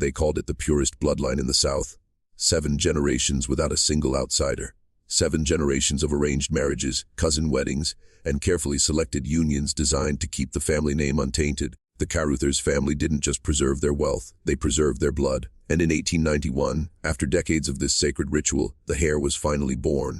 They called it the purest bloodline in the South. 7 generations without a single outsider. 7 generations of arranged marriages, cousin weddings, and carefully selected unions designed to keep the family name untainted. The Caruthers family didn't just preserve their wealth, they preserved their blood. And in 1891, after decades of this sacred ritual, the Heir was finally born.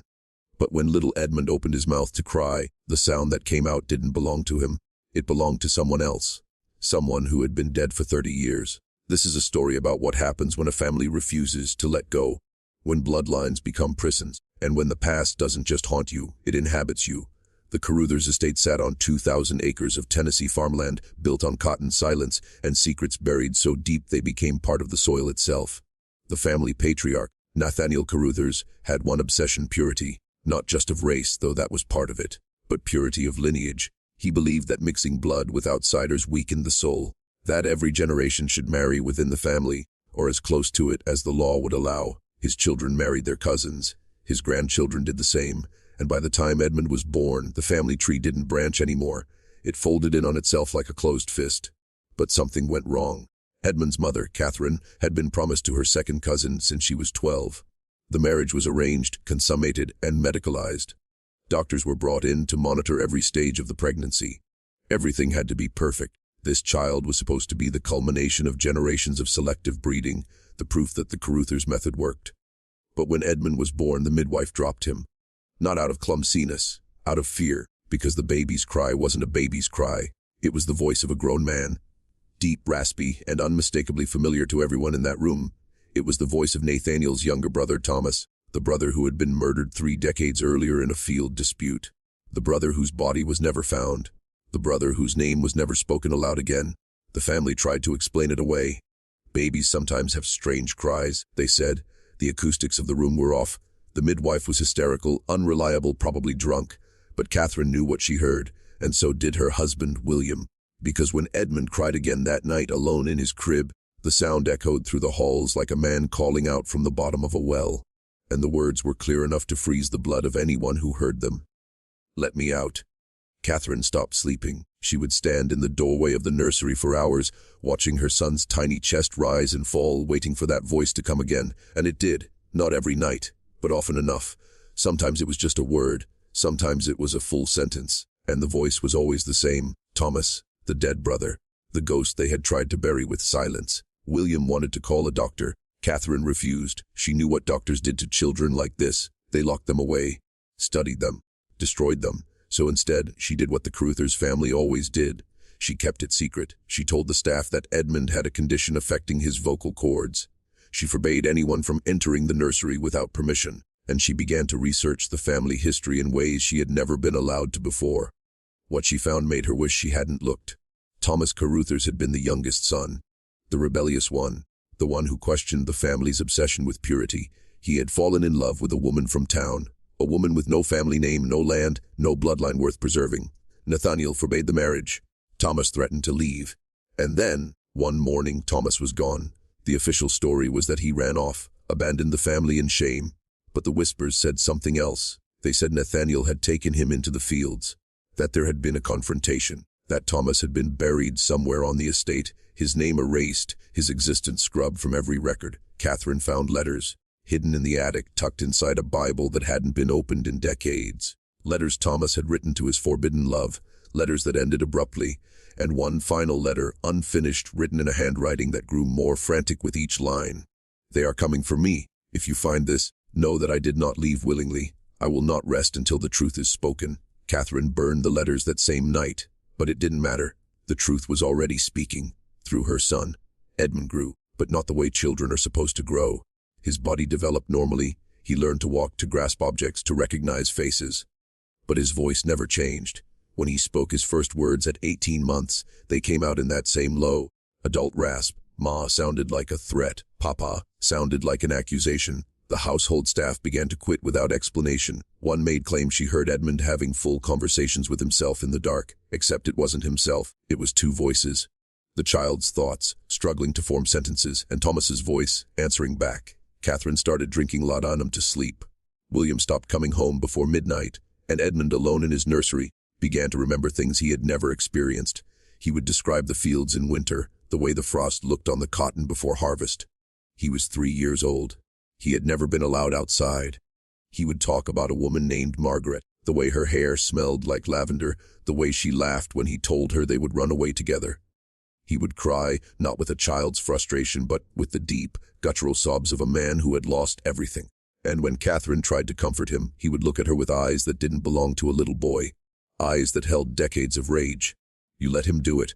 But when little Edmund opened his mouth to cry, the sound that came out didn't belong to him. It belonged to someone else. Someone who had been dead for 30 years. This is a story about what happens when a family refuses to let go. When bloodlines become prisons, and when the past doesn't just haunt you, it inhabits you. The Caruthers estate sat on 2,000 acres of Tennessee farmland, built on cotton silence, and secrets buried so deep they became part of the soil itself. The family patriarch, Nathaniel Caruthers, had one obsession: purity. Not just of race, though that was part of it, but purity of lineage. He believed that mixing blood with outsiders weakened the soul, that every generation should marry within the family, or as close to it as the law would allow. His children married their cousins. His grandchildren did the same, and by the time Edmund was born, the family tree didn't branch anymore. It folded in on itself like a closed fist. But something went wrong. Edmund's mother, Catherine, had been promised to her second cousin since she was 12. The marriage was arranged, consummated, and medicalized. Doctors were brought in to monitor every stage of the pregnancy. Everything had to be perfect. This child was supposed to be the culmination of generations of selective breeding, the proof that the Caruthers method worked. But when Edmund was born, the midwife dropped him. Not out of clumsiness, out of fear, because the baby's cry wasn't a baby's cry. It was the voice of a grown man. Deep, raspy, and unmistakably familiar to everyone in that room. It was the voice of Nathaniel's younger brother, Thomas, the brother who had been murdered 3 decades earlier in a field dispute. The brother whose body was never found. The brother whose name was never spoken aloud again. The family tried to explain it away. Babies sometimes have strange cries, they said. The acoustics of the room were off. The midwife was hysterical, unreliable, probably drunk. But Catherine knew what she heard, and so did her husband, William. Because when Edmund cried again that night alone in his crib, the sound echoed through the halls like a man calling out from the bottom of a well. And the words were clear enough to freeze the blood of anyone who heard them. "Let me out." Catherine stopped sleeping. She would stand in the doorway of the nursery for hours, watching her son's tiny chest rise and fall, waiting for that voice to come again. And it did. Not every night, but often enough. Sometimes it was just a word. Sometimes it was a full sentence. And the voice was always the same. Thomas, the dead brother. The ghost they had tried to bury with silence. William wanted to call a doctor. Catherine refused. She knew what doctors did to children like this. They locked them away, studied them, destroyed them. So instead, she did what the Caruthers family always did. She kept it secret. She told the staff that Edmund had a condition affecting his vocal cords. She forbade anyone from entering the nursery without permission, and she began to research the family history in ways she had never been allowed to before. What she found made her wish she hadn't looked. Thomas Caruthers had been the youngest son, the rebellious one, the one who questioned the family's obsession with purity. He had fallen in love with a woman from town. A woman with no family name, no land, no bloodline worth preserving. Nathaniel forbade the marriage. Thomas threatened to leave. And then, one morning, Thomas was gone. The official story was that he ran off, abandoned the family in shame. But the whispers said something else. They said Nathaniel had taken him into the fields, that there had been a confrontation, that Thomas had been buried somewhere on the estate, his name erased, his existence scrubbed from every record. Catherine found letters, hidden in the attic, tucked inside a Bible that hadn't been opened in decades. Letters Thomas had written to his forbidden love, letters that ended abruptly, and one final letter, unfinished, written in a handwriting that grew more frantic with each line. "They are coming for me. If you find this, know that I did not leave willingly. I will not rest until the truth is spoken." Catherine burned the letters that same night, but it didn't matter. The truth was already speaking, through her son. Edmund grew, but not the way children are supposed to grow. His body developed normally. He learned to walk, to grasp objects, to recognize faces. But his voice never changed. When he spoke his first words at 18 months, they came out in that same low, adult rasp. Ma sounded like a threat. Papa sounded like an accusation. The household staff began to quit without explanation. One maid claimed she heard Edmund having full conversations with himself in the dark, except it wasn't himself. It was 2 voices. The child's thoughts, struggling to form sentences, and Thomas's voice, answering back. Catherine started drinking laudanum to sleep. William stopped coming home before midnight, and Edmund, alone in his nursery, began to remember things he had never experienced. He would describe the fields in winter, the way the frost looked on the cotton before harvest. He was 3 years old. He had never been allowed outside. He would talk about a woman named Margaret, the way her hair smelled like lavender, the way she laughed when he told her they would run away together. He would cry, not with a child's frustration, but with the deep, guttural sobs of a man who had lost everything. And when Catherine tried to comfort him, he would look at her with eyes that didn't belong to a little boy, eyes that held decades of rage. "You let him do it,"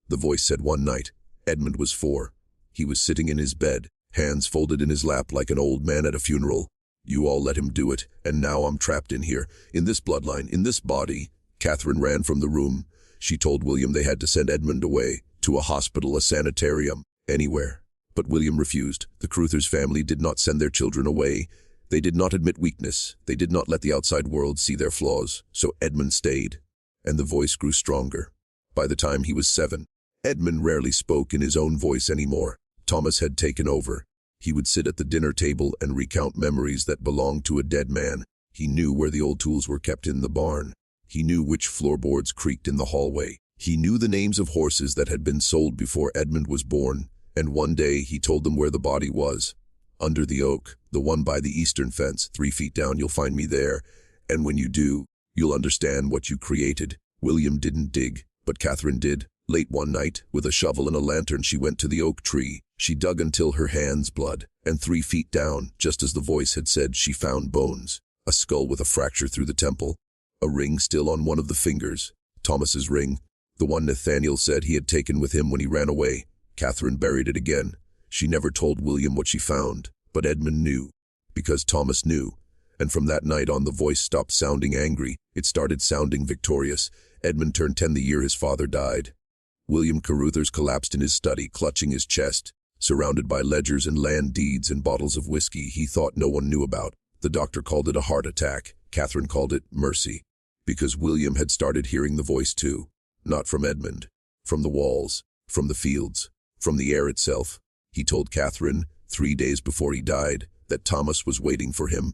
the voice said one night. Edmund was 4. He was sitting in his bed, hands folded in his lap like an old man at a funeral. "You all let him do it, and now I'm trapped in here, in this bloodline, in this body." Catherine ran from the room. She told William they had to send Edmund away, to a hospital, a sanitarium, anywhere. But William refused. The Caruthers family did not send their children away. They did not admit weakness. They did not let the outside world see their flaws. So Edmund stayed, and the voice grew stronger. By the time he was 7, Edmund rarely spoke in his own voice anymore. Thomas had taken over. He would sit at the dinner table and recount memories that belonged to a dead man. He knew where the old tools were kept in the barn. He knew which floorboards creaked in the hallway. He knew the names of horses that had been sold before Edmund was born, and one day he told them where the body was. "Under the oak, the one by the eastern fence, 3 feet down, you'll find me there. And when you do, you'll understand what you created." William didn't dig, but Catherine did. Late one night, with a shovel and a lantern, she went to the oak tree. She dug until her hands bled, and 3 feet down, just as the voice had said, she found bones. A skull with a fracture through the temple. A ring still on one of the fingers. Thomas's ring. The one Nathaniel said he had taken with him when he ran away. Catherine buried it again. She never told William what she found, but Edmund knew, because Thomas knew. And from that night on, the voice stopped sounding angry. It started sounding victorious. Edmund turned 10 the year his father died. William Caruthers collapsed in his study, clutching his chest, surrounded by ledgers and land deeds and bottles of whiskey he thought no one knew about. The doctor called it a heart attack. Catherine called it mercy, because William had started hearing the voice too. Not from Edmund, from the walls, from the fields, from the air itself. He told Catherine, 3 days before he died, that Thomas was waiting for him,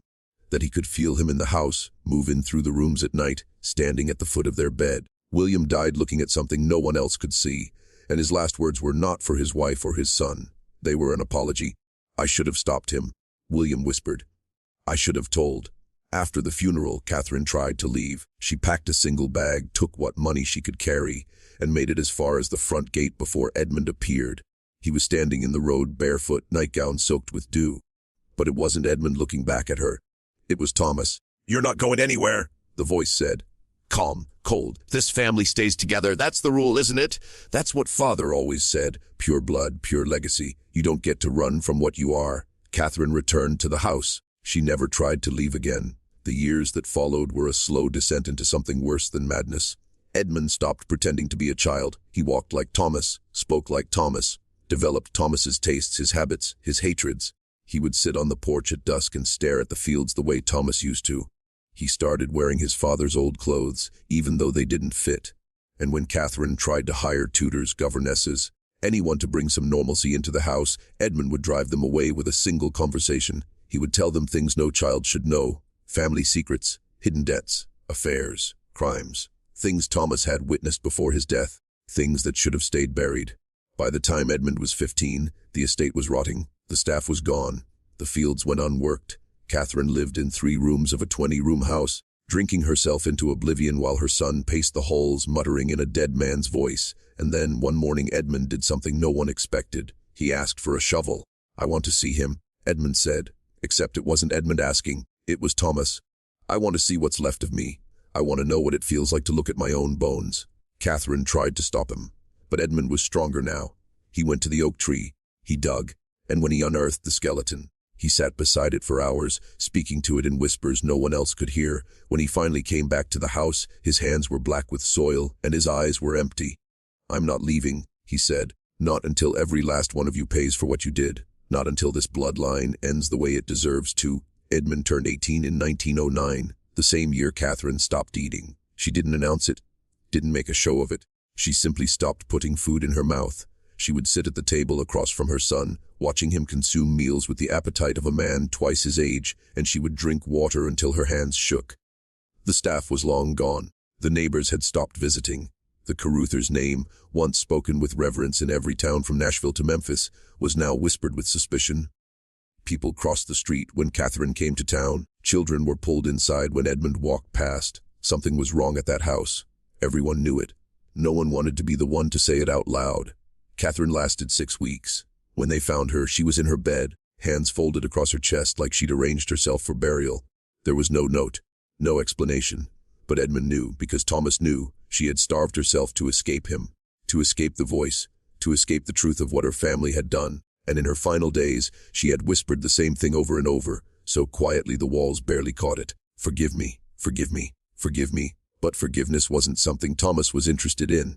that he could feel him in the house, move in through the rooms at night, standing at the foot of their bed. William died looking at something no one else could see, and his last words were not for his wife or his son. They were an apology. "I should have stopped him," William whispered. "I should have told." After the funeral, Catherine tried to leave. She packed a single bag, took what money she could carry, and made it as far as the front gate before Edmund appeared. He was standing in the road, barefoot, nightgown soaked with dew. But it wasn't Edmund looking back at her. It was Thomas. "You're not going anywhere," the voice said. Calm, cold. "This family stays together. That's the rule, isn't it? That's what Father always said. Pure blood, pure legacy. You don't get to run from what you are." Catherine returned to the house. She never tried to leave again. The years that followed were a slow descent into something worse than madness. Edmund stopped pretending to be a child. He walked like Thomas, spoke like Thomas, developed Thomas's tastes, his habits, his hatreds. He would sit on the porch at dusk and stare at the fields the way Thomas used to. He started wearing his father's old clothes, even though they didn't fit. And when Catherine tried to hire tutors, governesses, anyone to bring some normalcy into the house, Edmund would drive them away with a single conversation. He would tell them things no child should know. Family secrets, hidden debts, affairs, crimes, things Thomas had witnessed before his death, things that should have stayed buried. By the time Edmund was 15, the estate was rotting, the staff was gone, the fields went unworked. Catherine lived in 3 rooms of a 20-room house, drinking herself into oblivion while her son paced the halls, muttering in a dead man's voice. And then, one morning, Edmund did something no one expected. He asked for a shovel. "I want to see him," Edmund said. Except it wasn't Edmund asking. It was Thomas. "I want to see what's left of me. I want to know what it feels like to look at my own bones." Catherine tried to stop him, but Edmund was stronger now. He went to the oak tree. He dug, and when he unearthed the skeleton, he sat beside it for hours, speaking to it in whispers no one else could hear. When he finally came back to the house, his hands were black with soil, and his eyes were empty. "I'm not leaving," he said. "Not until every last one of you pays for what you did. Not until this bloodline ends the way it deserves to." Edmund turned 18 in 1909, the same year Catherine stopped eating. She didn't announce it, didn't make a show of it. She simply stopped putting food in her mouth. She would sit at the table across from her son, watching him consume meals with the appetite of a man twice his age, and she would drink water until her hands shook. The staff was long gone. The neighbors had stopped visiting. The Caruthers name, once spoken with reverence in every town from Nashville to Memphis, was now whispered with suspicion. People crossed the street when Catherine came to town. Children were pulled inside when Edmund walked past. Something was wrong at that house. Everyone knew it. No one wanted to be the one to say it out loud. Catherine lasted 6 weeks. When they found her, she was in her bed, hands folded across her chest like she'd arranged herself for burial. There was no note, no explanation. But Edmund knew, because Thomas knew, she had starved herself to escape him, to escape the voice, to escape the truth of what her family had done. And in her final days, she had whispered the same thing over and over, so quietly the walls barely caught it. Forgive me, forgive me, forgive me. But forgiveness wasn't something Thomas was interested in.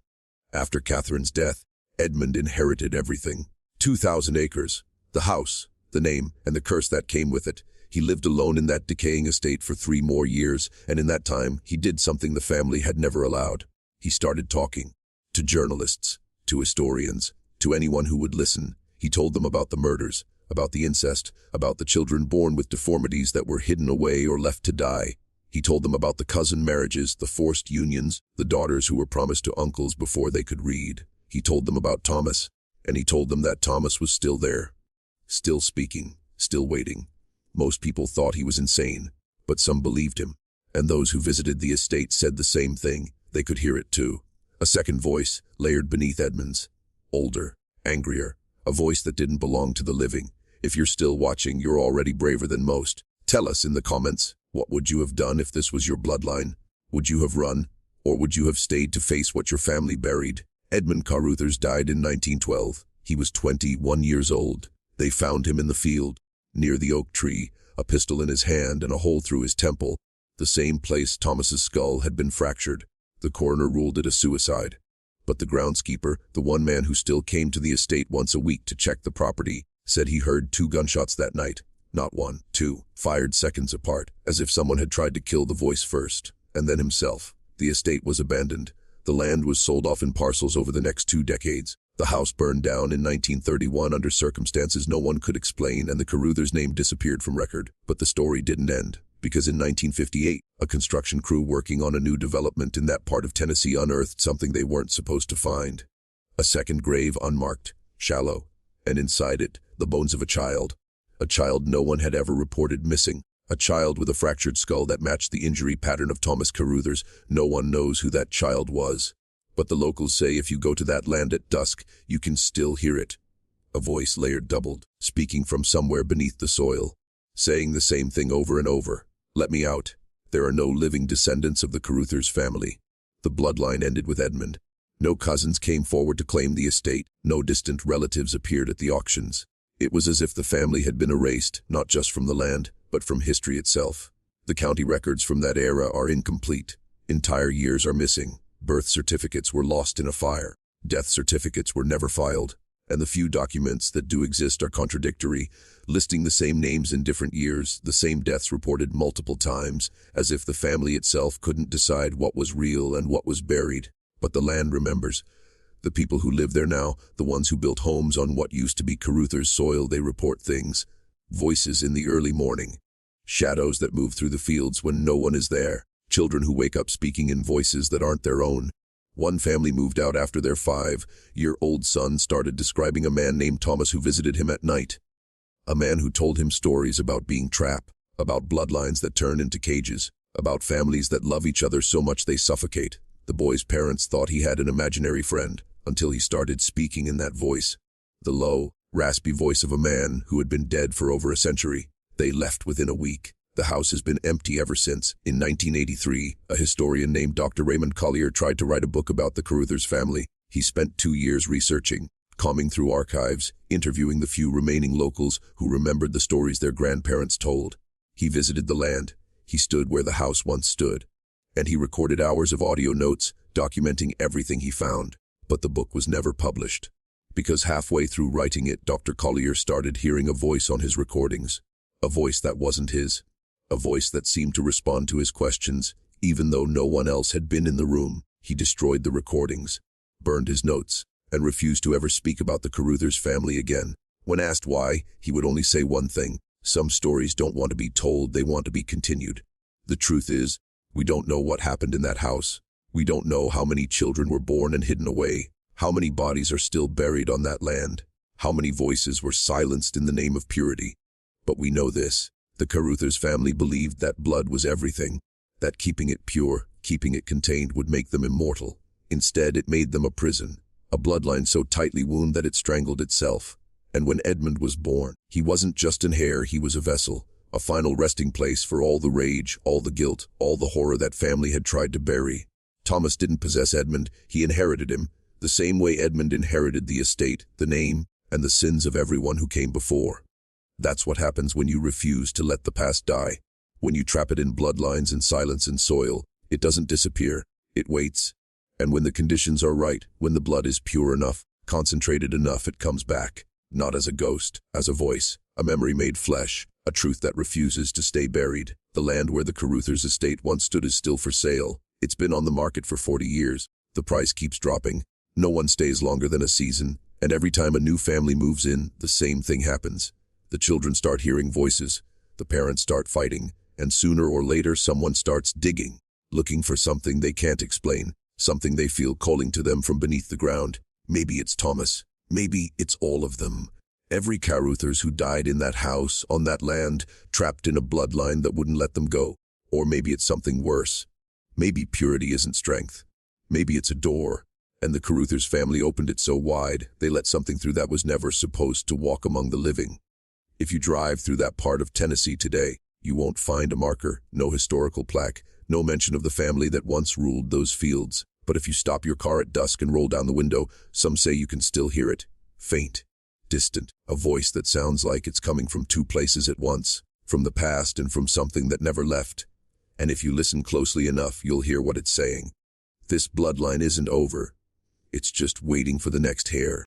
After Catherine's death, Edmund inherited everything. 2,000 acres, the house, the name, and the curse that came with it. He lived alone in that decaying estate for 3 more years, and in that time, he did something the family had never allowed. He started talking. To journalists, to historians, to anyone who would listen. He told them about the murders, about the incest, about the children born with deformities that were hidden away or left to die. He told them about the cousin marriages, the forced unions, the daughters who were promised to uncles before they could read. He told them about Thomas, and he told them that Thomas was still there, still speaking, still waiting. Most people thought he was insane, but some believed him, and those who visited the estate said the same thing. They could hear it too. A second voice, layered beneath Edmund's. Older, angrier, a voice that didn't belong to the living. If you're still watching, you're already braver than most. Tell us in the comments, what would you have done if this was your bloodline? Would you have run, or would you have stayed to face what your family buried? Edmund Caruthers died in 1912. He was 21 years old. They found him in the field, near the oak tree, a pistol in his hand and a hole through his temple, the same place Thomas's skull had been fractured. The coroner ruled it a suicide. But the groundskeeper, the one man who still came to the estate once a week to check the property, said he heard 2 gunshots that night. Not 1, 2, fired seconds apart, as if someone had tried to kill the voice first, and then himself. The estate was abandoned. The land was sold off in parcels over the next 2 decades. The house burned down in 1931 under circumstances no one could explain, and the Caruthers name disappeared from record. But the story didn't end, because in 1958, a construction crew working on a new development in that part of Tennessee unearthed something they weren't supposed to find. A second grave, unmarked, shallow, and inside it, the bones of a child. A child no one had ever reported missing. A child with a fractured skull that matched the injury pattern of Thomas Caruthers. No one knows who that child was. But the locals say if you go to that land at dusk, you can still hear it. A voice layered doubled, speaking from somewhere beneath the soil, saying the same thing over and over. Let me out. There are no living descendants of the Caruthers family. The bloodline ended with Edmund. No cousins came forward to claim the estate. No distant relatives appeared at the auctions. It was as if the family had been erased, not just from the land, but from history itself. The county records from that era are incomplete. Entire years are missing. Birth certificates were lost in a fire. Death certificates were never filed. And the few documents that do exist are contradictory, listing the same names in different years, the same deaths reported multiple times, as if the family itself couldn't decide what was real and what was buried. But the land remembers. The people who live there now, the ones who built homes on what used to be Caruthers soil, they report things. Voices in the early morning. Shadows that move through the fields when no one is there. Children who wake up speaking in voices that aren't their own. One family moved out after their 5-year-old son started describing a man named Thomas who visited him at night. A man who told him stories about being trapped, about bloodlines that turn into cages, about families that love each other so much they suffocate. The boy's parents thought he had an imaginary friend, until he started speaking in that voice. The low, raspy voice of a man who had been dead for over a century. They left within a week. The house has been empty ever since. In 1983, a historian named Dr. Raymond Collier tried to write a book about the Caruthers family. He spent 2 years researching, combing through archives, interviewing the few remaining locals who remembered the stories their grandparents told. He visited the land. He stood where the house once stood. And he recorded hours of audio notes, documenting everything he found. But the book was never published. Because halfway through writing it, Dr. Collier started hearing a voice on his recordings. A voice that wasn't his. A voice that seemed to respond to his questions, even though no one else had been in the room. He destroyed the recordings, burned his notes, and refused to ever speak about the Caruthers family again. When asked why, he would only say one thing: some stories don't want to be told, they want to be continued. The truth is, we don't know what happened in that house. We don't know how many children were born and hidden away, how many bodies are still buried on that land, how many voices were silenced in the name of purity. But we know this: the Caruthers family believed that blood was everything, that keeping it pure, keeping it contained would make them immortal. Instead, it made them a prison, a bloodline so tightly wound that it strangled itself. And when Edmund was born, he wasn't just an heir, he was a vessel, a final resting place for all the rage, all the guilt, all the horror that family had tried to bury. Thomas didn't possess Edmund, he inherited him, the same way Edmund inherited the estate, the name, and the sins of everyone who came before. That's what happens when you refuse to let the past die. When you trap it in bloodlines and silence and soil, it doesn't disappear, it waits. And when the conditions are right, when the blood is pure enough, concentrated enough, it comes back. Not as a ghost, as a voice, a memory made flesh, a truth that refuses to stay buried. The land where the Caruthers estate once stood is still for sale. It's been on the market for 40 years. The price keeps dropping. No one stays longer than a season, and every time a new family moves in, the same thing happens. The children start hearing voices, the parents start fighting, and sooner or later someone starts digging, looking for something they can't explain, something they feel calling to them from beneath the ground. Maybe it's Thomas. Maybe it's all of them. Every Caruthers who died in that house, on that land, trapped in a bloodline that wouldn't let them go. Or maybe it's something worse. Maybe purity isn't strength. Maybe it's a door, and the Caruthers family opened it so wide, they let something through that was never supposed to walk among the living. If you drive through that part of Tennessee today, you won't find a marker, no historical plaque, no mention of the family that once ruled those fields. But if you stop your car at dusk and roll down the window, some say you can still hear it. Faint, distant, a voice that sounds like it's coming from two places at once, from the past and from something that never left. And if you listen closely enough, you'll hear what it's saying. This bloodline isn't over. It's just waiting for the next heir.